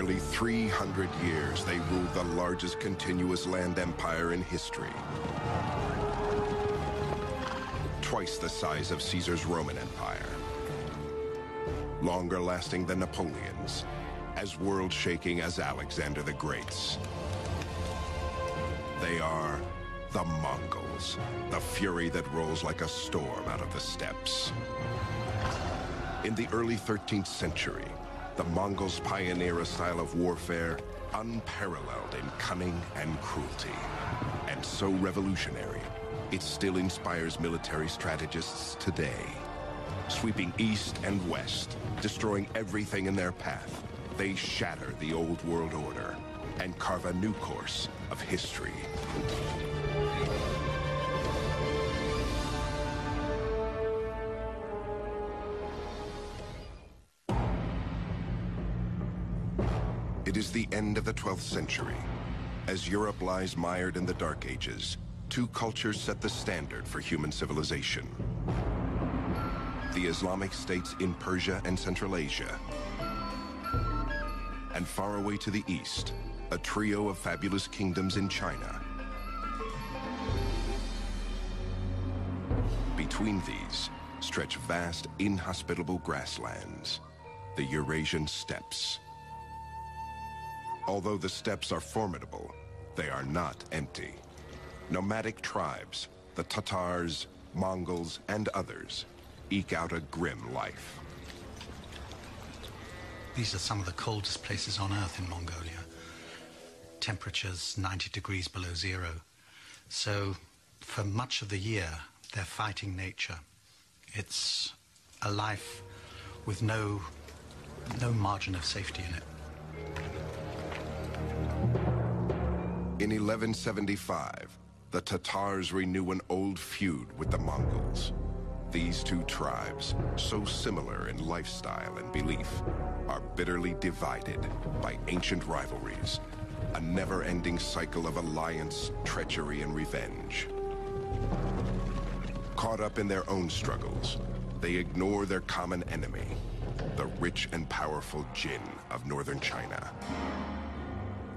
nearly 300 years, they ruled the largest continuous land empire in history. Twice the size of Caesar's Roman Empire. Longer lasting than Napoleon's, as world-shaking as Alexander the Great's. They are the Mongols, the fury that rolls like a storm out of the steppes. In the early 13th century, the Mongols pioneer a style of warfare unparalleled in cunning and cruelty, and so revolutionary, it still inspires military strategists today. Sweeping east and west, destroying everything in their path, they shatter the old world order and carve a new course of history. It is the end of the 12th century. As Europe lies mired in the Dark Ages, two cultures set the standard for human civilization. The Islamic states in Persia and Central Asia. And far away to the east, a trio of fabulous kingdoms in China. Between these stretch vast, inhospitable grasslands, the Eurasian steppes. Although the steppes are formidable, they are not empty. Nomadic tribes, the Tatars, Mongols, and others, eke out a grim life. These are some of the coldest places on Earth in Mongolia. Temperatures 90 degrees below zero. So for much of the year, they're fighting nature. It's a life with no margin of safety in it. In 1175, the Tatars renew an old feud with the Mongols. These two tribes, so similar in lifestyle and belief, are bitterly divided by ancient rivalries, a never-ending cycle of alliance, treachery, and revenge. Caught up in their own struggles, they ignore their common enemy, the rich and powerful Jin of northern China.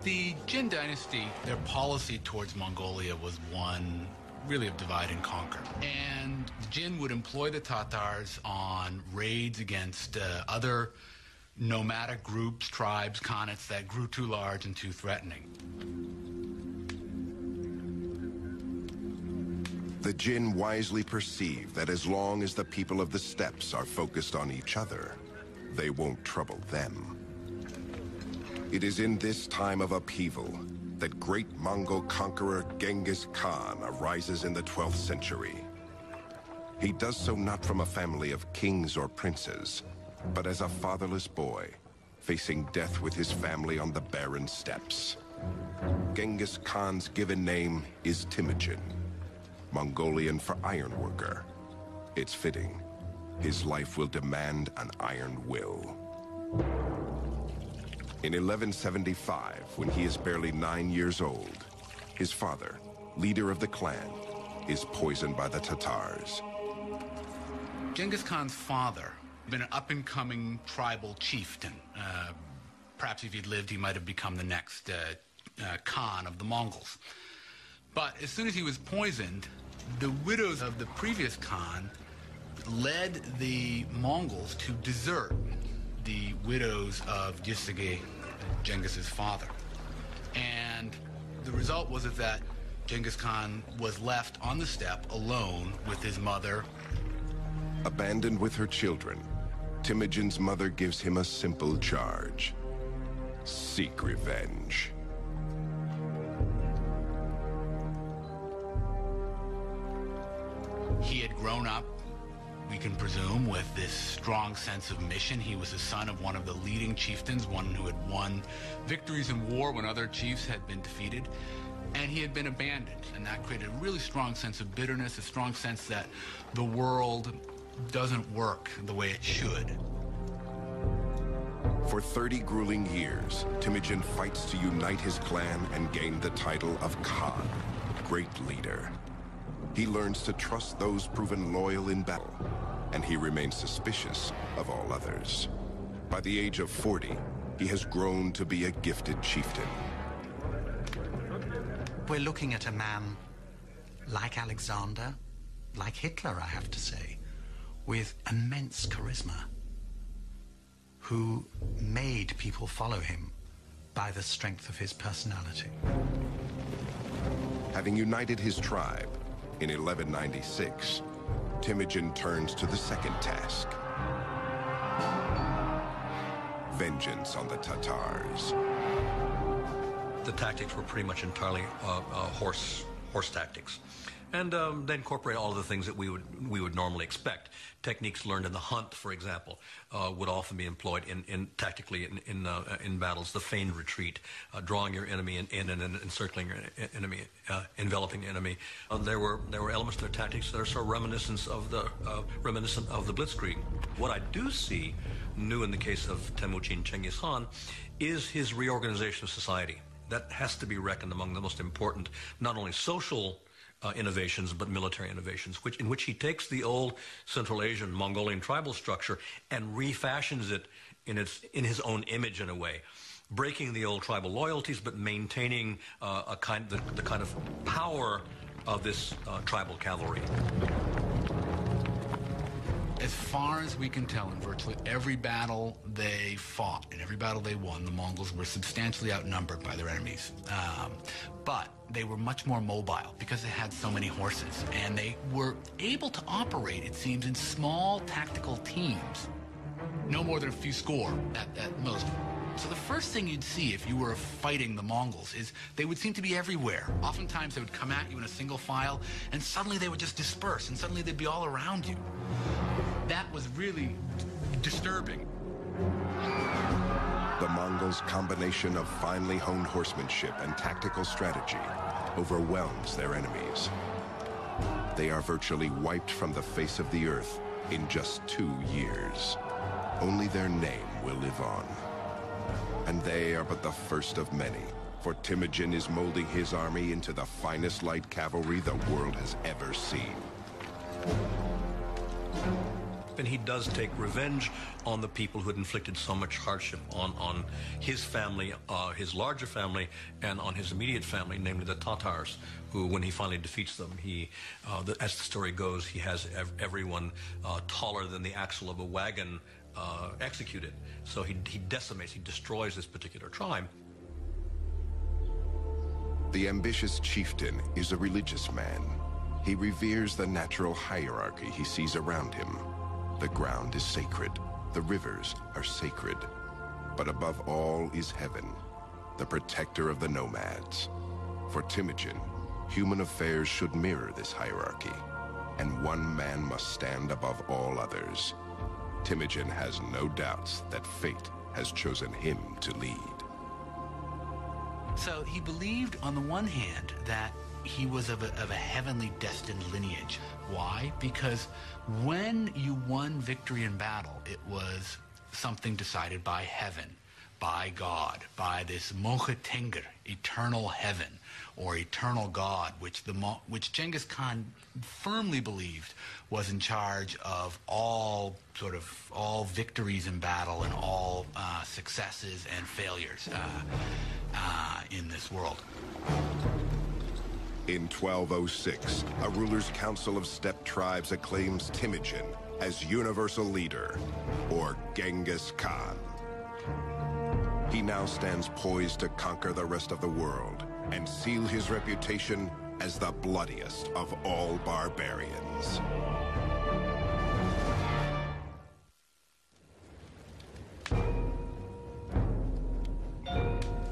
The Jin dynasty, their policy towards Mongolia was one really of divide and conquer. And the Jin would employ the Tatars on raids against other nomadic groups, tribes, khanates that grew too large and too threatening. The Jin wisely perceive that as long as the people of the steppes are focused on each other, they won't trouble them. It is in this time of upheaval that great Mongol conqueror Genghis Khan arises in the 12th century. He does so not from a family of kings or princes, but as a fatherless boy, facing death with his family on the barren steppes. Genghis Khan's given name is Temujin, Mongolian for ironworker. It's fitting. His life will demand an iron will. In 1175, when he is barely 9 years old, his father, leader of the clan, is poisoned by the Tatars. Genghis Khan's father had been an up-and-coming tribal chieftain. Perhaps if he'd lived, he might have become the next Khan of the Mongols. But as soon as he was poisoned, the widows of the previous Khan led the Mongols to desert the widows of Jisige, Genghis's father. And the result was that Genghis Khan was left on the steppe alone with his mother. Abandoned with her children, Temujin's mother gives him a simple charge: seek revenge. He had grown up, we can presume, with this strong sense of mission. He was the son of one of the leading chieftains, one who had won victories in war when other chiefs had been defeated. And he had been abandoned, and that created a really strong sense of bitterness, a strong sense that the world doesn't work the way it should. For 30 grueling years, Temujin fights to unite his clan and gain the title of Khan, great leader. He learns to trust those proven loyal in battle, and he remains suspicious of all others. By the age of 40, he has grown to be a gifted chieftain. We're looking at a man like Alexander, like Hitler, I have to say, with immense charisma, who made people follow him by the strength of his personality. Having united his tribe in 1196, Temujin turns to the second task: vengeance on the Tatars. The tactics were pretty much entirely horse tactics, and they incorporate all of the things that we would normally expect. Techniques learned in the hunt, for example, would often be employed tactically in battles. The feigned retreat, drawing your enemy in and encircling your enemy, enveloping the enemy. There were elements to their tactics that are sort of reminiscent of the Blitzkrieg. What I do see new in the case of Temujin Chengiz Khan is his reorganization of society. That has to be reckoned among the most important, not only social innovations, but military innovations, in which he takes the old Central Asian Mongolian tribal structure and refashions it in his own image in a way, breaking the old tribal loyalties, but maintaining the kind of power of this tribal cavalry. As far as we can tell, in virtually every battle they fought, in every battle they won, the Mongols were substantially outnumbered by their enemies. But they were much more mobile because they had so many horses, and they were able to operate, it seems, in small tactical teams. No more than a few score at most. So the first thing you'd see if you were fighting the Mongols is they would seem to be everywhere. Oftentimes they would come at you in a single file, and suddenly they would just disperse, and suddenly they'd be all around you. That was really disturbing. The Mongols' combination of finely honed horsemanship and tactical strategy overwhelms their enemies. They are virtually wiped from the face of the earth in just 2 years. Only their name will live on. And they are but the first of many, for Temujin is molding his army into the finest light cavalry the world has ever seen. And he does take revenge on the people who had inflicted so much hardship on his family, his larger family, and on his immediate family, namely the Tatars, who, when he finally defeats them, as the story goes, he has everyone taller than the axle of a wagon executed. So he decimates, he destroys this particular tribe. The ambitious chieftain is a religious man. He reveres the natural hierarchy he sees around him. The ground is sacred, the rivers are sacred, but above all is heaven, the protector of the nomads. For Temujin, human affairs should mirror this hierarchy, and one man must stand above all others. Temujin has no doubts that fate has chosen him to lead. So he believed, on the one hand, that he was of a heavenly destined lineage. Why? Because when you won victory in battle, it was something decided by heaven, by God, by this Mocha Tenger, eternal heaven, or eternal God, which Genghis Khan firmly believed was in charge of all victories in battle and all successes and failures in this world. In 1206, a ruler's council of steppe tribes acclaims Temujin as universal leader, or Genghis Khan. He now stands poised to conquer the rest of the world and seal his reputation as the bloodiest of all barbarians.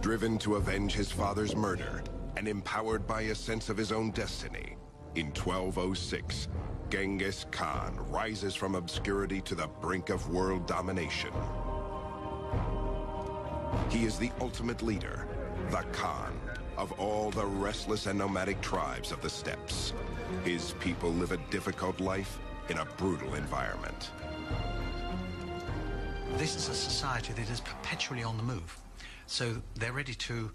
Driven to avenge his father's murder, and empowered by a sense of his own destiny, in 1206, Genghis Khan rises from obscurity to the brink of world domination. He is the ultimate leader, the Khan, of all the restless and nomadic tribes of the steppes. His people live a difficult life in a brutal environment. This is a society that is perpetually on the move. So they're ready to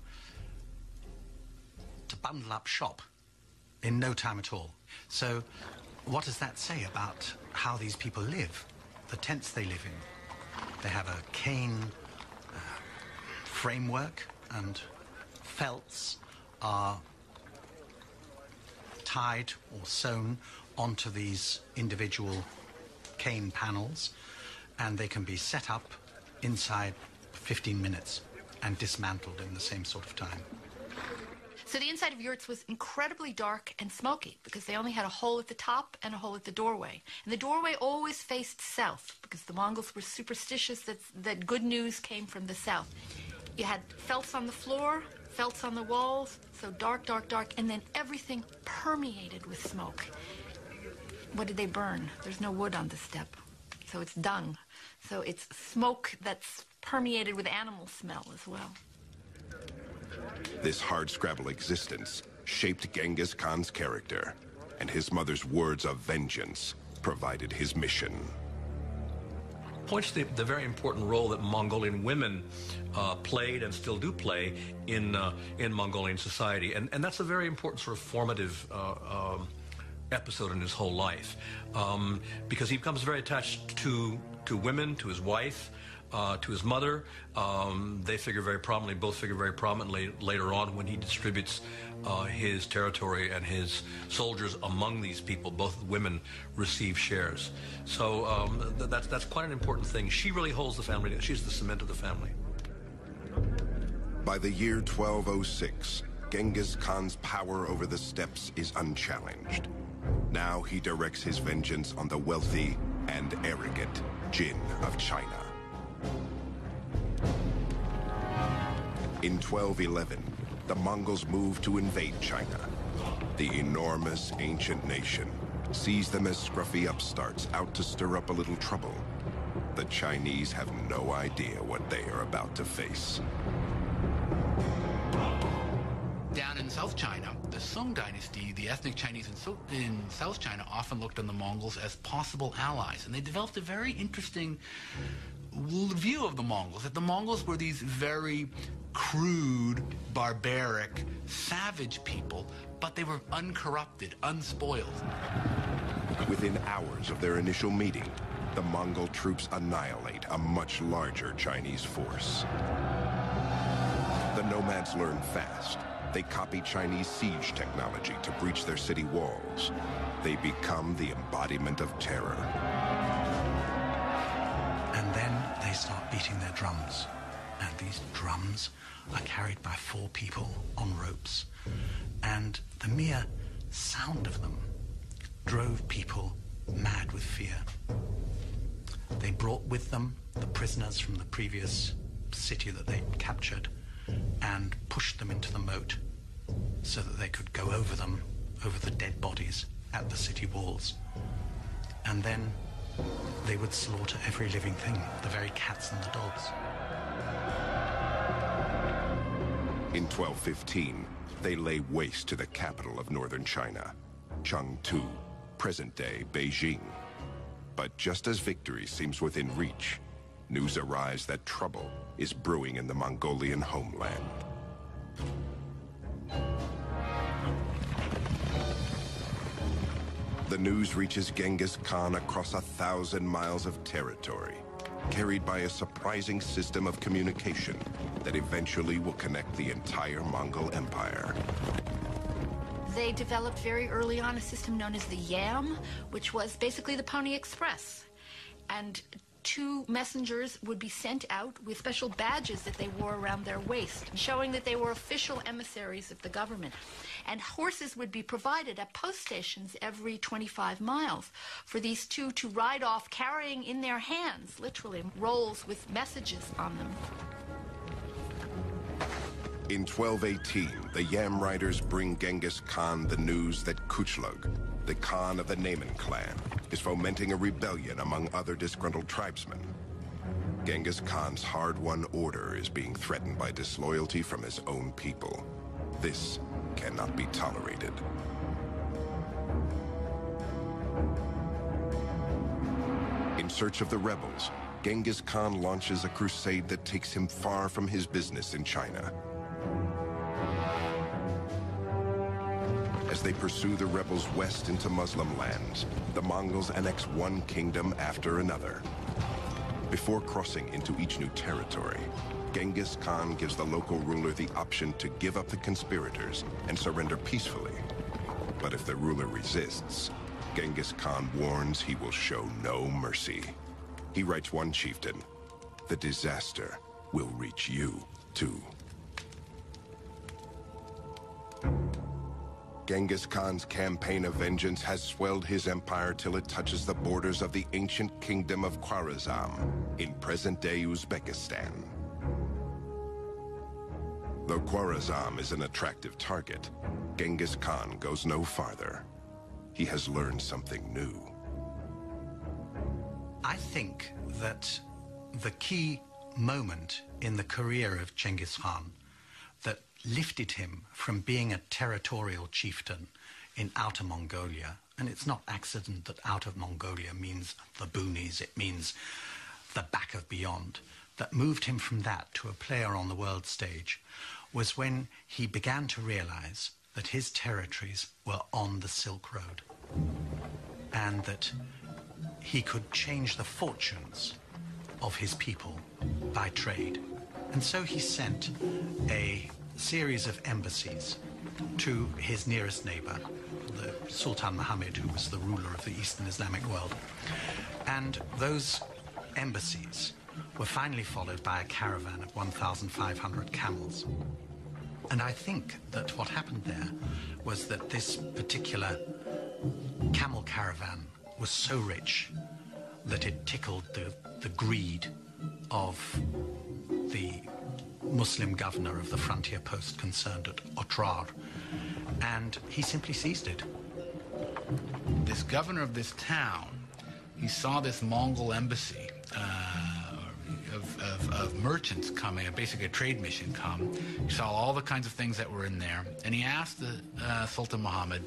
bundle up shop in no time at all. So what does that say about how these people live? The tents they live in. They have a cane framework and felts are tied or sewn onto these individual cane panels, and they can be set up inside 15 minutes and dismantled in the same sort of time. So the inside of yurts was incredibly dark and smoky because they only had a hole at the top and a hole at the doorway. And the doorway always faced south because the Mongols were superstitious that good news came from the south. You had felts on the floor, felts on the walls, so dark, dark, dark, and then everything permeated with smoke. What did they burn? There's no wood on the steppe, so it's dung. So it's smoke that's permeated with animal smell as well. This hardscrabble existence shaped Genghis Khan's character, and his mother's words of vengeance provided his mission. Points to the very important role that Mongolian women played and still do play in Mongolian society, and that's a very important sort of formative episode in his whole life, because he becomes very attached to women, to his wife, to his mother. They figure very prominently, both figure very prominently later on when he distributes his territory and his soldiers among these people. Both women receive shares. So that's quite an important thing. She really holds the family together. She's the cement of the family. By the year 1206, Genghis Khan's power over the steppes is unchallenged. Now he directs his vengeance on the wealthy and arrogant Jin of China. In 1211, the Mongols moved to invade China. The enormous ancient nation sees them as scruffy upstarts out to stir up a little trouble. The Chinese have no idea what they are about to face. Down in South China, the Song dynasty, the ethnic Chinese in South China often looked on the Mongols as possible allies, and they developed a very interesting view of the Mongols, that the Mongols were these very crude, barbaric, savage people, but they were uncorrupted, unspoiled. Within hours of their initial meeting, the Mongol troops annihilate a much larger Chinese force. The nomads learn fast. They copy Chinese siege technology to breach their city walls. They become the embodiment of terror. And then they start beating their drums. And these drums are carried by 4 people on ropes. And the mere sound of them drove people mad with fear. They brought with them the prisoners from the previous city that they'd captured and pushed them into the moat so that they could go over them, over the dead bodies at the city walls. And then they would slaughter every living thing, the very cats and the dogs. In 1215, they lay waste to the capital of northern China, Chengdu, present-day Beijing. But just as victory seems within reach, news arrives that trouble is brewing in the Mongolian homeland. The news reaches Genghis Khan across 1,000 miles of territory, carried by a surprising system of communication that eventually will connect the entire Mongol Empire. They developed very early on a system known as the Yam, which was basically the Pony Express. And 2 messengers would be sent out with special badges that they wore around their waist, showing that they were official emissaries of the government. And horses would be provided at post stations every 25 miles for these 2 to ride off carrying in their hands, literally, rolls with messages on them. In 1218, the Yam riders bring Genghis Khan the news that Kuchlug, the Khan of the Naiman clan, is fomenting a rebellion among other disgruntled tribesmen. Genghis Khan's hard-won order is being threatened by disloyalty from his own people. This cannot be tolerated. In search of the rebels, Genghis Khan launches a crusade that takes him far from his business in China. As they pursue the rebels west into Muslim lands, the Mongols annex one kingdom after another. Before crossing into each new territory, Genghis Khan gives the local ruler the option to give up the conspirators and surrender peacefully. But if the ruler resists, Genghis Khan warns he will show no mercy. He writes one chieftain, "The disaster will reach you, too." Genghis Khan's campaign of vengeance has swelled his empire till it touches the borders of the ancient kingdom of Khwarezm in present-day Uzbekistan. Though Khwarezm is an attractive target, Genghis Khan goes no farther. He has learned something new. I think that the key moment in the career of Genghis Khan that lifted him from being a territorial chieftain in Outer Mongolia, and it's not accident that Outer Mongolia means the boonies, it means the back of beyond, that moved him from that to a player on the world stage, was when he began to realize that his territories were on the Silk Road and that he could change the fortunes of his people by trade. And so he sent a series of embassies to his nearest neighbor, the Sultan Muhammad, who was the ruler of the Eastern Islamic world. And those embassies were finally followed by a caravan of 1,500 camels. And I think that what happened there was that this particular camel caravan was so rich that it tickled the greed of the Muslim governor of the frontier post concerned at Otrar, and he simply seized it. This governor of this town, he saw this Mongol embassy of merchants coming, basically a trade mission come. He saw all the kinds of things that were in there, and he asked the Sultan Muhammad,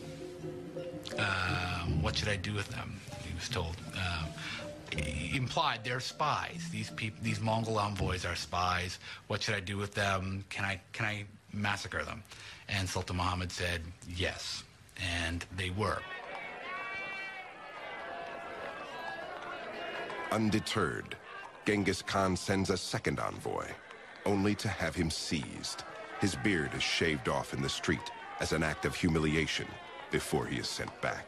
what should I do with them? He was told. He implied they're spies. These Mongol envoys are spies. What should I do with them? Can I massacre them? And Sultan Muhammad said yes, and they were. Undeterred, Genghis Khan sends a second envoy, only to have him seized. His beard is shaved off in the street as an act of humiliation before he is sent back.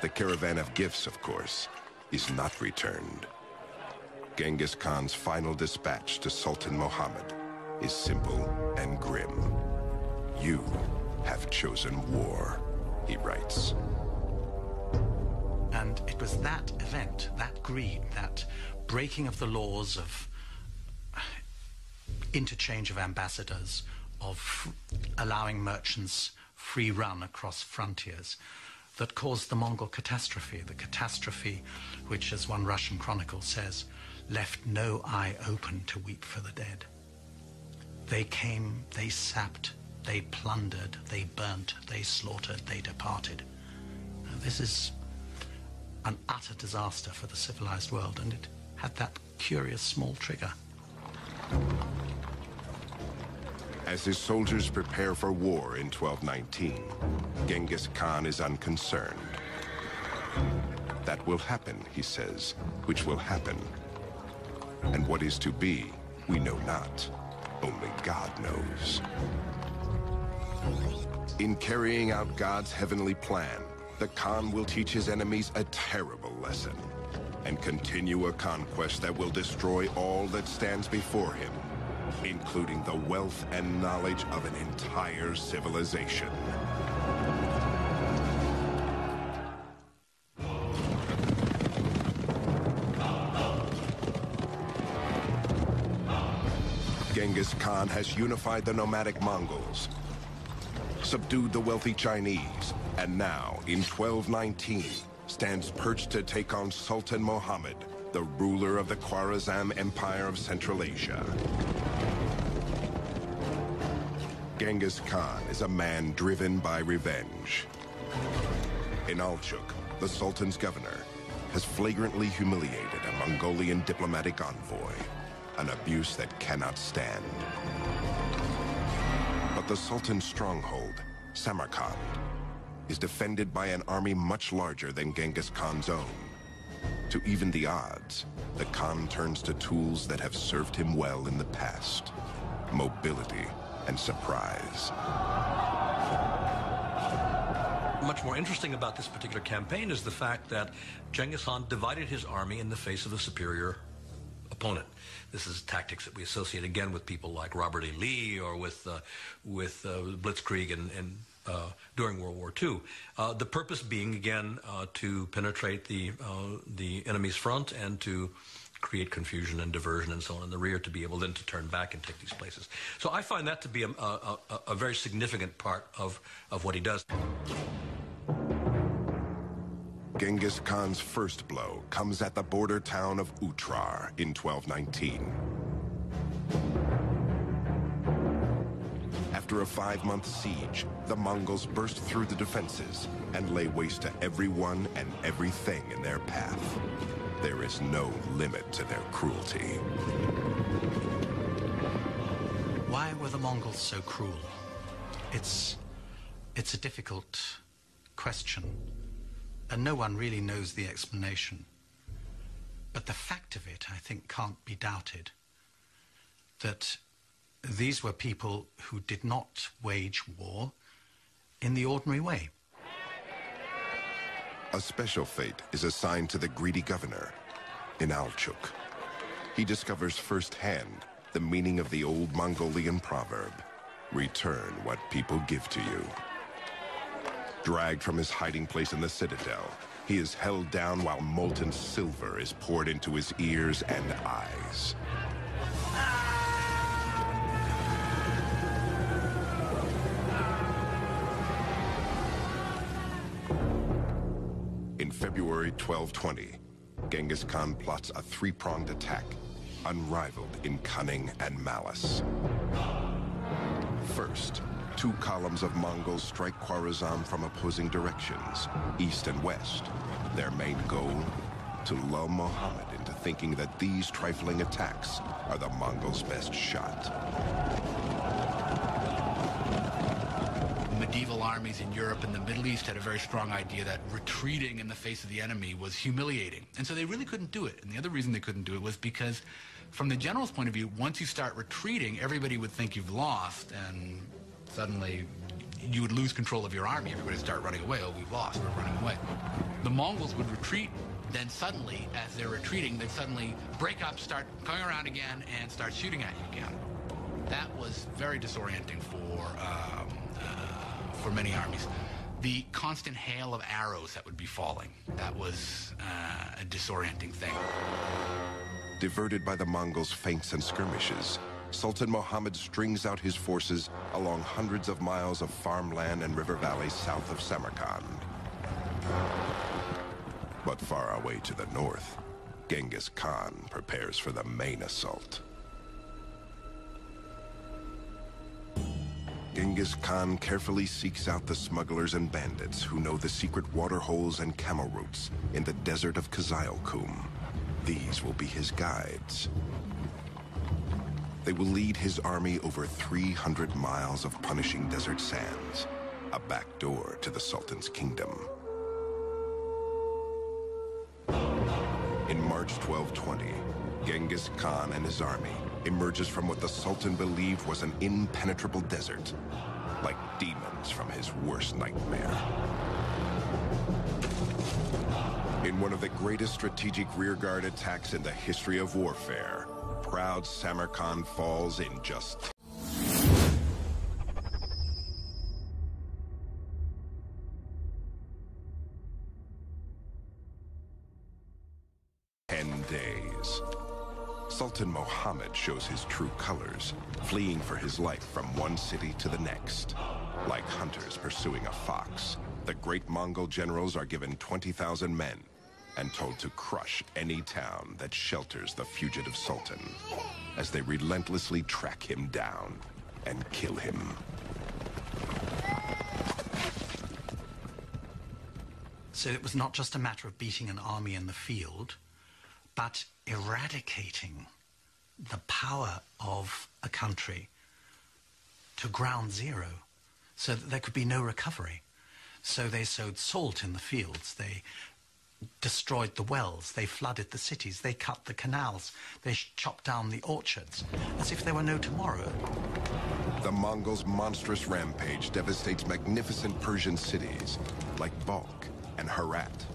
The caravan of gifts, of course, is not returned. Genghis Khan's final dispatch to Sultan Muhammad is simple and grim. "You have chosen war," he writes. And it was that event, that greed, that breaking of the laws of interchange of ambassadors, of allowing merchants free run across frontiers, that caused the Mongol catastrophe, the catastrophe which, as one Russian chronicle says, left no eye open to weep for the dead. They came, they sapped, they plundered, they burnt, they slaughtered, they departed. Now, this is an utter disaster for the civilized world, and it had that curious small trigger. As his soldiers prepare for war in 1219, Genghis Khan is unconcerned. That will happen, he says, which will happen. And what is to be, we know not. Only God knows. In carrying out God's heavenly plan, the Khan will teach his enemies a terrible lesson and continue a conquest that will destroy all that stands before him, including the wealth and knowledge of an entire civilization. Genghis Khan has unified the nomadic Mongols, subdued the wealthy Chinese, and now, in 1219, stands perched to take on Sultan Muhammad, the ruler of the Khwarezm Empire of Central Asia. Genghis Khan is a man driven by revenge. In Alchuk, the Sultan's governor has flagrantly humiliated a Mongolian diplomatic envoy, an abuse that cannot stand. But the Sultan's stronghold, Samarkand, is defended by an army much larger than Genghis Khan's own. To even the odds, the Khan turns to tools that have served him well in the past: mobility and surprise. Much more interesting about this particular campaign is the fact that Genghis Khan divided his army in the face of a superior opponent. This is tactics that we associate again with people like Robert E. Lee or with Blitzkrieg and during World War II. The purpose being, again, to penetrate the enemy's front and to create confusion and diversion and so on in the rear, to be able then to turn back and take these places. So I find that to be a very significant part of what he does. Genghis Khan's first blow comes at the border town of Utrar in 1219. After a 5-month siege, the Mongols burst through the defenses and lay waste to everyone and everything in their path. There is no limit to their cruelty. Why were the Mongols so cruel? It's a difficult question, and no one really knows the explanation. But the fact of it, I think, can't be doubted, that these were people who did not wage war in the ordinary way. A special fate is assigned to the greedy governor, Inalchuk. He discovers firsthand the meaning of the old Mongolian proverb, "Return what people give to you." Dragged from his hiding place in the citadel, he is held down while molten silver is poured into his ears and eyes. In February 1220, Genghis Khan plots a 3-pronged attack, unrivaled in cunning and malice. First, 2 columns of Mongols strike Khwarazm from opposing directions, east and west. Their main goal? To lull Muhammad into thinking that these trifling attacks are the Mongols' best shot. Medieval armies in Europe and the Middle East had a very strong idea that retreating in the face of the enemy was humiliating. And so they really couldn't do it. And the other reason they couldn't do it was because, from the general's point of view, once you start retreating, everybody would think you've lost, and suddenly you would lose control of your army. Everybody would start running away. Oh, we've lost. We're running away. The Mongols would retreat. Then suddenly, as they're retreating, they'd suddenly break up, start coming around again, and start shooting at you again. That was very disorienting for many armies. The constant hail of arrows that would be falling, that was a disorienting thing. Diverted by the Mongols' feints and skirmishes, Sultan Muhammad strings out his forces along hundreds of miles of farmland and river valleys south of Samarkand. But far away to the north, Genghis Khan prepares for the main assault. Genghis Khan carefully seeks out the smugglers and bandits who know the secret water holes and camel routes in the desert of Kızılkum. These will be his guides. They will lead his army over 300 miles of punishing desert sands, a back door to the Sultan's kingdom. In March 1220, Genghis Khan and his army emerges from what the Sultan believed was an impenetrable desert, like demons from his worst nightmare. In one of the greatest strategic rearguard attacks in the history of warfare, proud Samarkand falls in just 10 days. Sultan Muhammad shows his true colors, fleeing for his life from one city to the next. Like hunters pursuing a fox, the great Mongol generals are given 20,000 men and told to crush any town that shelters the fugitive Sultan, as they relentlessly track him down and kill him. So it was not just a matter of beating an army in the field, but eradicating the power of a country to ground zero so that there could be no recovery. So they sowed salt in the fields, they destroyed the wells, they flooded the cities, they cut the canals, they chopped down the orchards, as if there were no tomorrow. The Mongols' monstrous rampage devastates magnificent Persian cities like Balkh and Herat.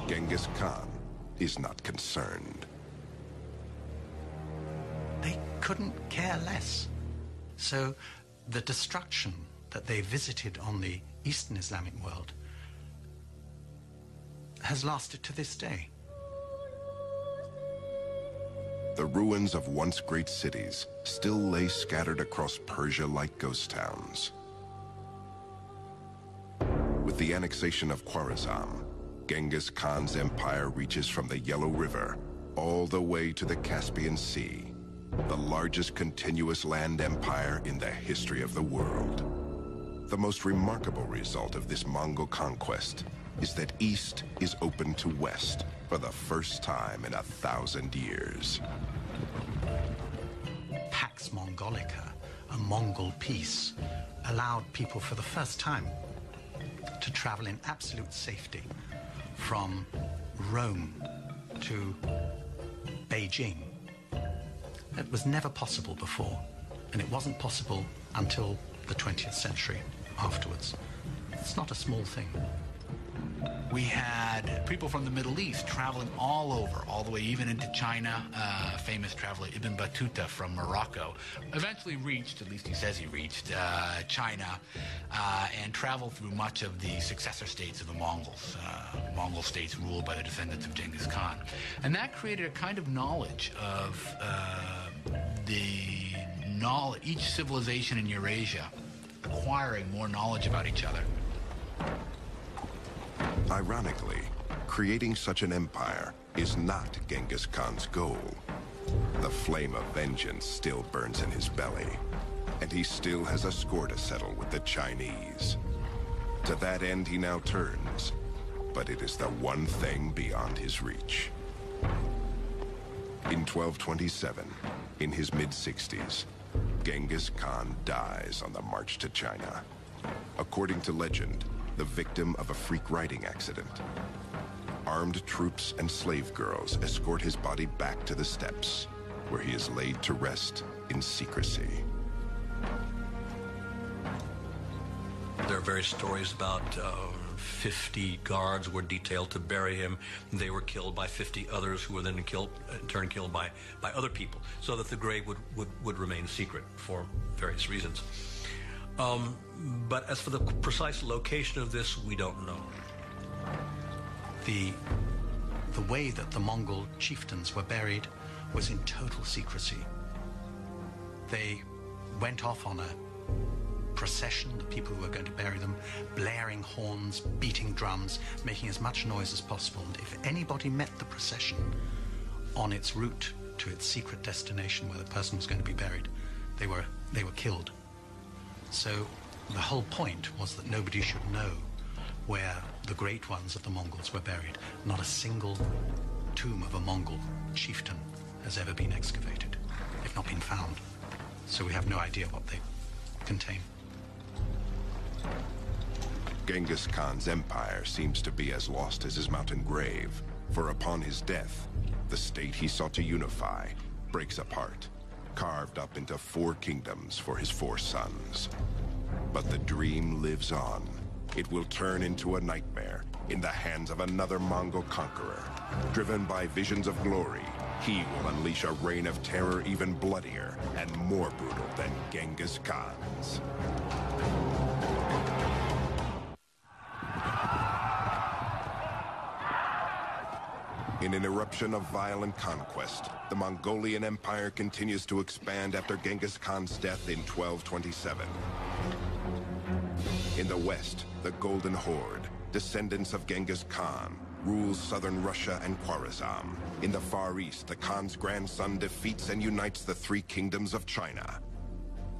Genghis Khan is not concerned. They couldn't care less. So the destruction that they visited on the Eastern Islamic world has lasted to this day. The ruins of once great cities still lay scattered across Persia like ghost towns. With the annexation of Khwarezm, Genghis Khan's empire reaches from the Yellow River all the way to the Caspian Sea, the largest continuous land empire in the history of the world. The most remarkable result of this Mongol conquest is that East is open to West for the first time in 1,000 years. Pax Mongolica, a Mongol peace, allowed people for the first time to travel in absolute safety from Rome to Beijing. It was never possible before, and it wasn't possible until the 20th century afterwards. It's not a small thing. We had people from the Middle East traveling all over, all the way even into China. Famous traveler Ibn Battuta from Morocco eventually reached, at least he says he reached, China and traveled through much of the successor states of the Mongols, Mongol states ruled by the descendants of Genghis Khan. And that created a kind of knowledge of each civilization in Eurasia acquiring more knowledge about each other. Ironically, creating such an empire is not Genghis Khan's goal. The flame of vengeance still burns in his belly, and he still has a score to settle with the Chinese. To that end he now turns, but it is the one thing beyond his reach. In 1227, in his mid-60s, Genghis Khan dies on the march to China. According to legend, the victim of a freak riding accident. Armed troops and slave girls escort his body back to the steppes, where he is laid to rest in secrecy. There are various stories about 50 guards were detailed to bury him. They were killed by 50 others who were then killed, in turn killed by other people, so that the grave would remain secret for various reasons. But as for the precise location of this, we don't know. The way that the Mongol chieftains were buried was in total secrecy. They went off on a procession, the people who were going to bury them, blaring horns, beating drums, making as much noise as possible. And if anybody met the procession on its route to its secret destination where the person was going to be buried, they were killed. So the whole point was that nobody should know where the great ones of the Mongols were buried. Not a single tomb of a Mongol chieftain has ever been excavated. They've not been found. So we have no idea what they contain. Genghis Khan's empire seems to be as lost as his mountain grave, for upon his death, the state he sought to unify breaks apart, carved up into 4 kingdoms for his 4 sons. But the dream lives on. It will turn into a nightmare in the hands of another Mongol conqueror. Driven by visions of glory, he will unleash a reign of terror even bloodier and more brutal than Genghis Khan's. In an eruption of violent conquest, the Mongolian Empire continues to expand after Genghis Khan's death in 1227. In the west, the Golden Horde, descendants of Genghis Khan, rules southern Russia and Khwarezm. In the Far East, the Khan's grandson defeats and unites the 3 kingdoms of China.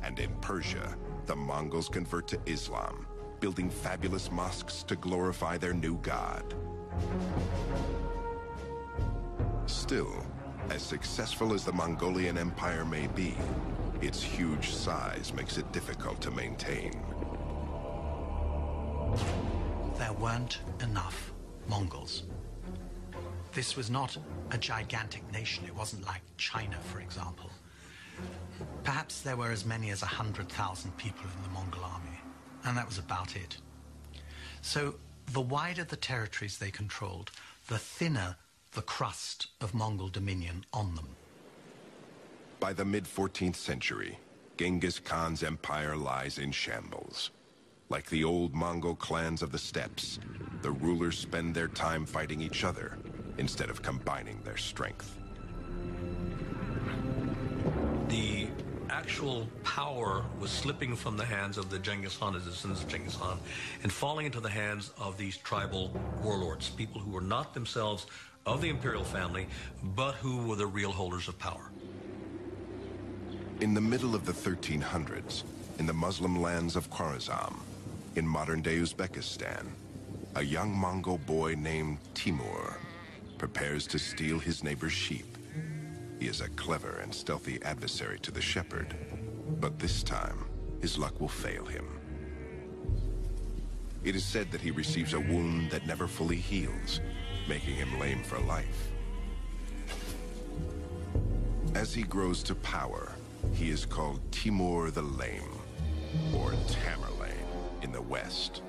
And in Persia, the Mongols convert to Islam, building fabulous mosques to glorify their new god. Still, as successful as the Mongolian Empire may be, its huge size makes it difficult to maintain. there weren't enough Mongols. This was not a gigantic nation. It wasn't like China, for example. Perhaps there were as many as 100,000 people in the Mongol army, and that was about it. So the wider the territories they controlled, the thinner the crust of Mongol dominion on them. By the mid-14th century, Genghis Khan's empire lies in shambles. Like the old Mongol clans of the steppes, the rulers spend their time fighting each other instead of combining their strength. The actual power was slipping from the hands of the Genghis Khan, the descendants of Genghis Khan, and falling into the hands of these tribal warlords, people who were not themselves of the imperial family, but who were the real holders of power. In the middle of the 1300s, in the Muslim lands of Khwarezm, in modern-day Uzbekistan, a young Mongol boy named Timur prepares to steal his neighbor's sheep. He is a clever and stealthy adversary to the shepherd, but this time, his luck will fail him. It is said that he receives a wound that never fully heals, making him lame for life. As he grows to power, he is called Timur the Lame, or Tamerlane in the West.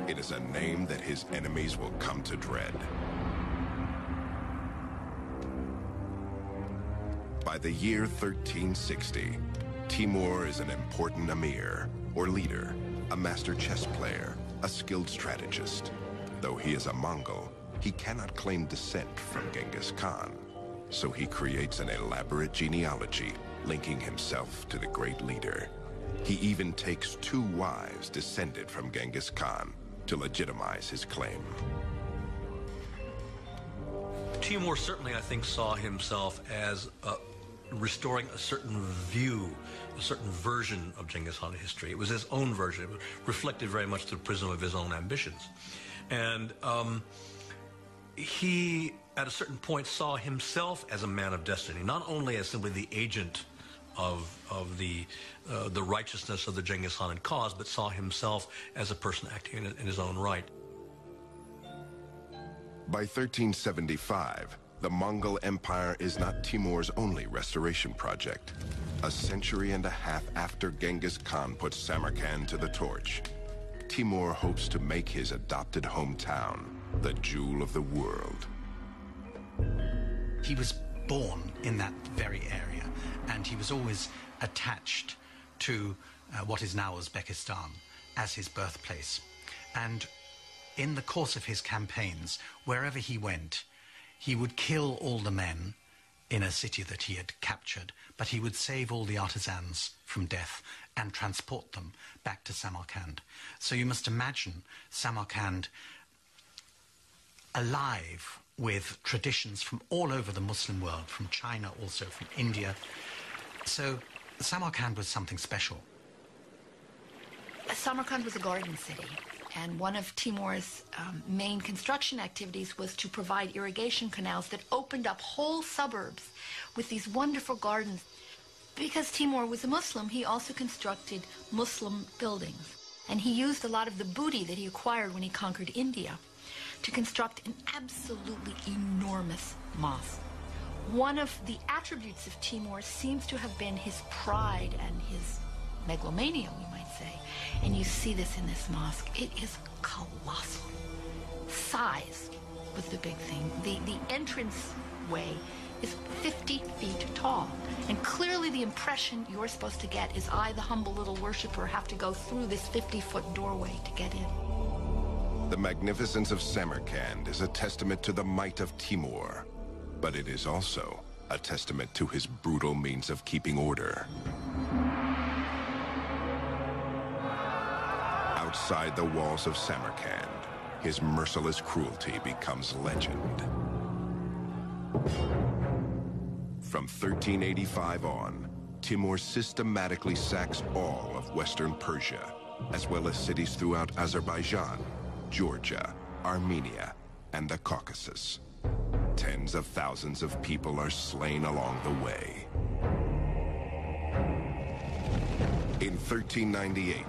It is a name that his enemies will come to dread. By the year 1360, Timur is an important emir, or leader, a master chess player, a skilled strategist. Though he is a Mongol, he cannot claim descent from Genghis Khan, so he creates an elaborate genealogy linking himself to the great leader. He even takes 2 wives descended from Genghis Khan to legitimize his claim. Timur certainly, I think, saw himself as restoring a certain view, a certain version of Genghis Khan history. It was his own version. It reflected very much through the prism of his own ambitions. And he, at a certain point, saw himself as a man of destiny, not only as simply the agent of the righteousness of the Genghis Khan cause, but saw himself as a person acting in his own right. By 1375, the Mongol Empire is not Timur's only restoration project. A century and a half after Genghis Khan puts Samarkand to the torch, Timur hopes to make his adopted hometown the jewel of the world. He was born in that very area, and he was always attached to what is now Uzbekistan as his birthplace. And in the course of his campaigns, wherever he went, he would kill all the men in a city that he had captured, but he would save all the artisans from death and transport them back to Samarkand. So you must imagine Samarkand alive with traditions from all over the Muslim world, from China, also from India. So Samarkand was something special. Samarkand was a garden city, and one of Timur's main construction activities was to provide irrigation canals that opened up whole suburbs with these wonderful gardens. Because Timur was a Muslim, he also constructed Muslim buildings, and he used a lot of the booty that he acquired when he conquered India to construct an absolutely enormous mosque. One of the attributes of Timur seems to have been his pride and his megalomania, we might say. And you see this in this mosque. It is colossal. Size was the big thing. The entrance way is 50 feet tall. And clearly the impression you're supposed to get is I, the humble little worshiper, have to go through this 50-foot doorway to get in. The magnificence of Samarkand is a testament to the might of Timur, but it is also a testament to his brutal means of keeping order. Outside the walls of Samarkand, his merciless cruelty becomes legend. From 1385 on, Timur systematically sacks all of Western Persia, as well as cities throughout Azerbaijan, Georgia, Armenia, and the Caucasus. Tens of thousands of people are slain along the way. In 1398,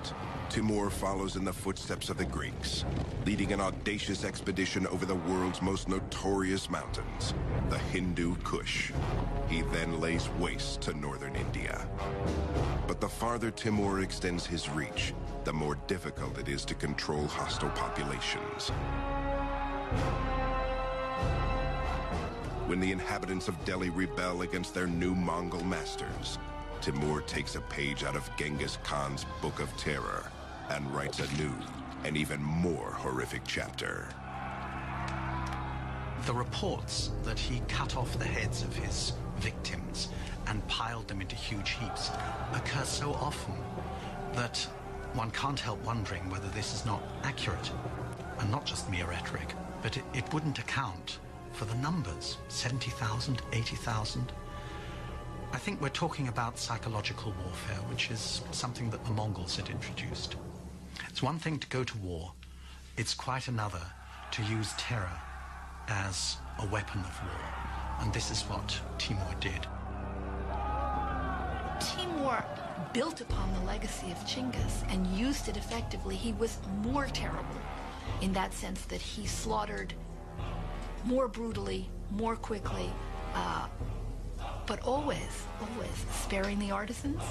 Timur follows in the footsteps of the Greeks, leading an audacious expedition over the world's most notorious mountains, the Hindu Kush. He then lays waste to northern India. But the farther Timur extends his reach, the more difficult it is to control hostile populations. When the inhabitants of Delhi rebel against their new Mongol masters, Timur takes a page out of Genghis Khan's Book of Terror and writes a new and even more horrific chapter. The reports that he cut off the heads of his victims and piled them into huge heaps occur so often that one can't help wondering whether this is not accurate and not just mere rhetoric, but it wouldn't account for the numbers, 70,000, 80,000. I think we're talking about psychological warfare, which is something that the Mongols had introduced. It's one thing to go to war. It's quite another to use terror as a weapon of war. And this is what Timur did. Timur built upon the legacy of Genghis and used it effectively. He was more terrible in that sense that he slaughtered more brutally, more quickly, but always sparing the artisans.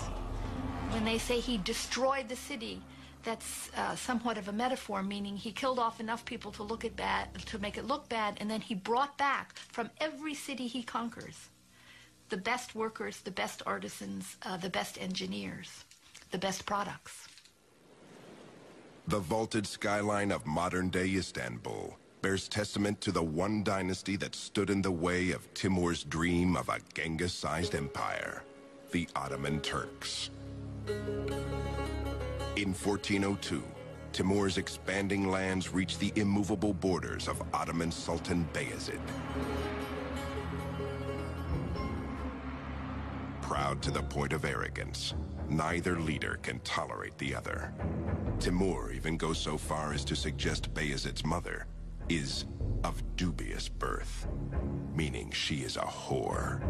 When they say he destroyed the city, that's somewhat of a metaphor, meaning he killed off enough people to make it look bad, and then he brought back from every city he conquers the best workers, the best artisans, the best engineers, the best products. The vaulted skyline of modern-day Istanbul bears testament to the one dynasty that stood in the way of Timur's dream of a Genghis-sized empire, the Ottoman Turks. In 1402, Timur's expanding lands reached the immovable borders of Ottoman Sultan Bayezid. Proud to the point of arrogance, neither leader can tolerate the other. Timur even goes so far as to suggest Bayezid's mother is of dubious birth, meaning she is a whore.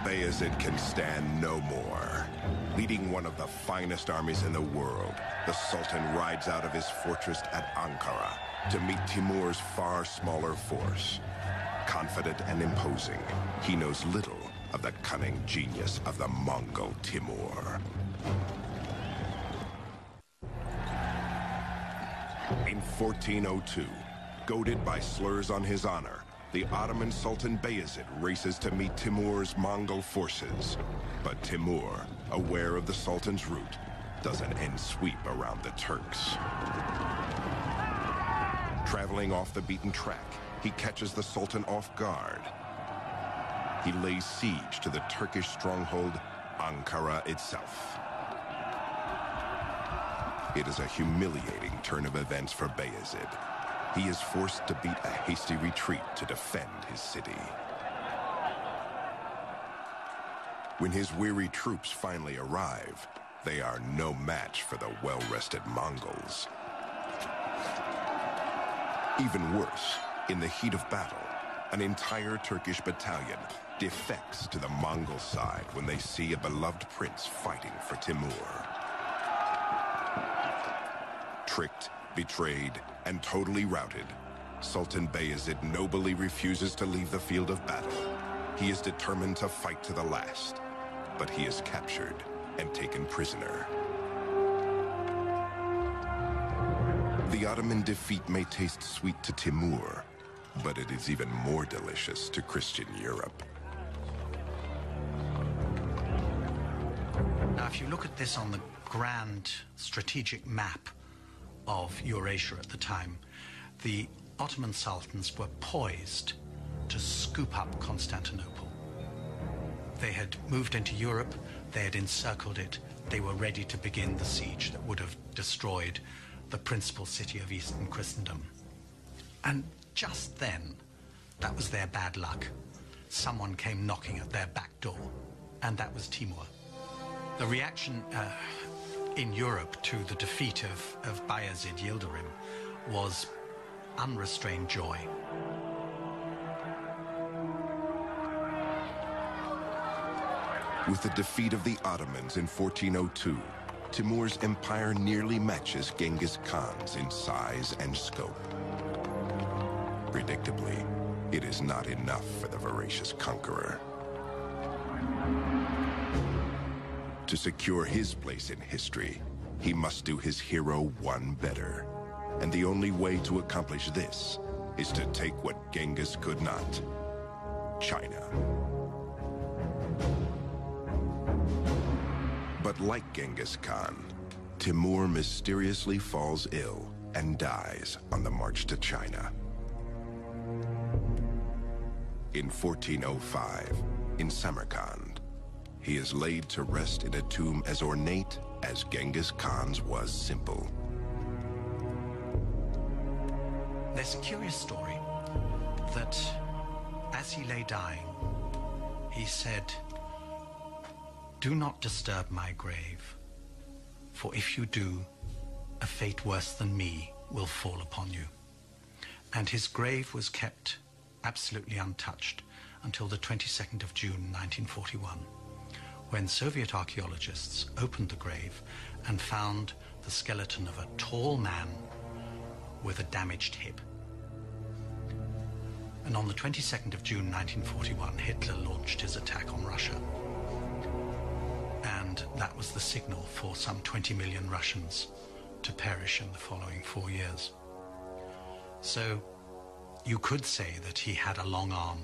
Bayezid can stand no more. Leading one of the finest armies in the world, the Sultan rides out of his fortress at Ankara to meet Timur's far smaller force. Confident and imposing, he knows little of the cunning genius of the Mongol Timur. In 1402, goaded by slurs on his honor, the Ottoman Sultan Bayezid races to meet Timur's Mongol forces. But Timur, aware of the Sultan's route, does an end sweep around the Turks. Traveling off the beaten track, he catches the Sultan off guard. He lays siege to the Turkish stronghold, Ankara itself. It is a humiliating turn of events for Bayezid. He is forced to beat a hasty retreat to defend his city. When his weary troops finally arrive, they are no match for the well-rested Mongols. Even worse, in the heat of battle, an entire Turkish battalion defects to the Mongol side when they see a beloved prince fighting for Timur. Tricked, betrayed, and totally routed, Sultan Bayezid nobly refuses to leave the field of battle. He is determined to fight to the last, but he is captured and taken prisoner. The Ottoman defeat may taste sweet to Timur, but it is even more delicious to Christian Europe. Now, if you look at this on the grand strategic map of Eurasia at the time, the Ottoman sultans were poised to scoop up Constantinople. They had moved into Europe, they had encircled it, they were ready to begin the siege that would have destroyed the principal city of Eastern Christendom. And just then, that was their bad luck. Someone came knocking at their back door, and that was Timur. The reaction in Europe to the defeat of Bayezid Yildirim was unrestrained joy. With the defeat of the Ottomans in 1402, Timur's empire nearly matches Genghis Khan's in size and scope. Predictably, it is not enough for the voracious conqueror. To secure his place in history, he must do his hero one better. And the only way to accomplish this is to take what Genghis could not: China. But like Genghis Khan, Timur mysteriously falls ill and dies on the march to China. In 1405, in Samarkand, he is laid to rest in a tomb as ornate as Genghis Khan's was simple. There's a curious story that as he lay dying, he said, "Do not disturb my grave, for if you do, a fate worse than me will fall upon you." And his grave was kept absolutely untouched until the 22nd of June 1941, when Soviet archaeologists opened the grave and found the skeleton of a tall man with a damaged hip. And on the 22nd of June 1941, Hitler launched his attack on Russia. And that was the signal for some 20 million Russians to perish in the following 4 years. So you could say that he had a long arm,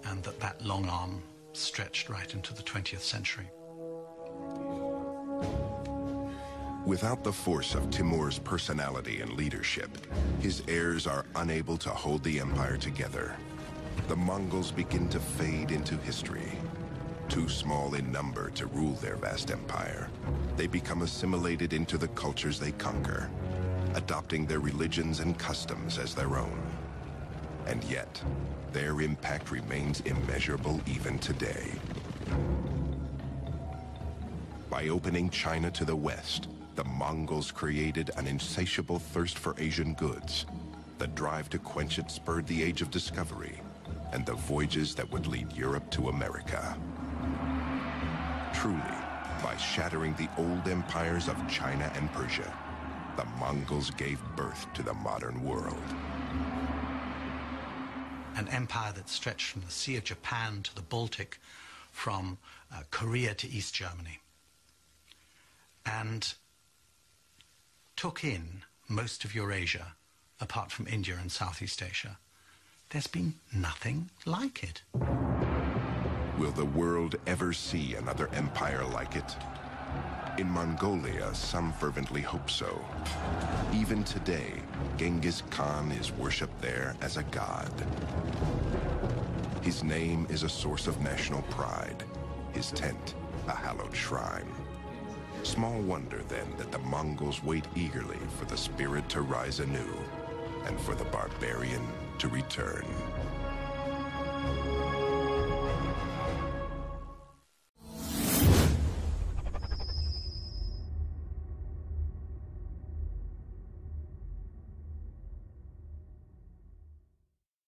and that long arm stretched right into the 20th century. Without the force of Timur's personality and leadership, his heirs are unable to hold the empire together. The Mongols begin to fade into history. Too small in number to rule their vast empire, they become assimilated into the cultures they conquer, adopting their religions and customs as their own. And yet, their impact remains immeasurable even today. By opening China to the west, the Mongols created an insatiable thirst for Asian goods. The drive to quench it spurred the Age of Discovery and the voyages that would lead Europe to America. Truly, by shattering the old empires of China and Persia, the Mongols gave birth to the modern world. An empire that stretched from the Sea of Japan to the Baltic, from Korea to East Germany, and took in most of Eurasia, apart from India and Southeast Asia. There's been nothing like it. Will the world ever see another empire like it? In Mongolia, some fervently hope so. Even today, Genghis Khan is worshipped there as a god. His name is a source of national pride, his tent a hallowed shrine. Small wonder, then, that the Mongols wait eagerly for the spirit to rise anew and for the barbarian to return.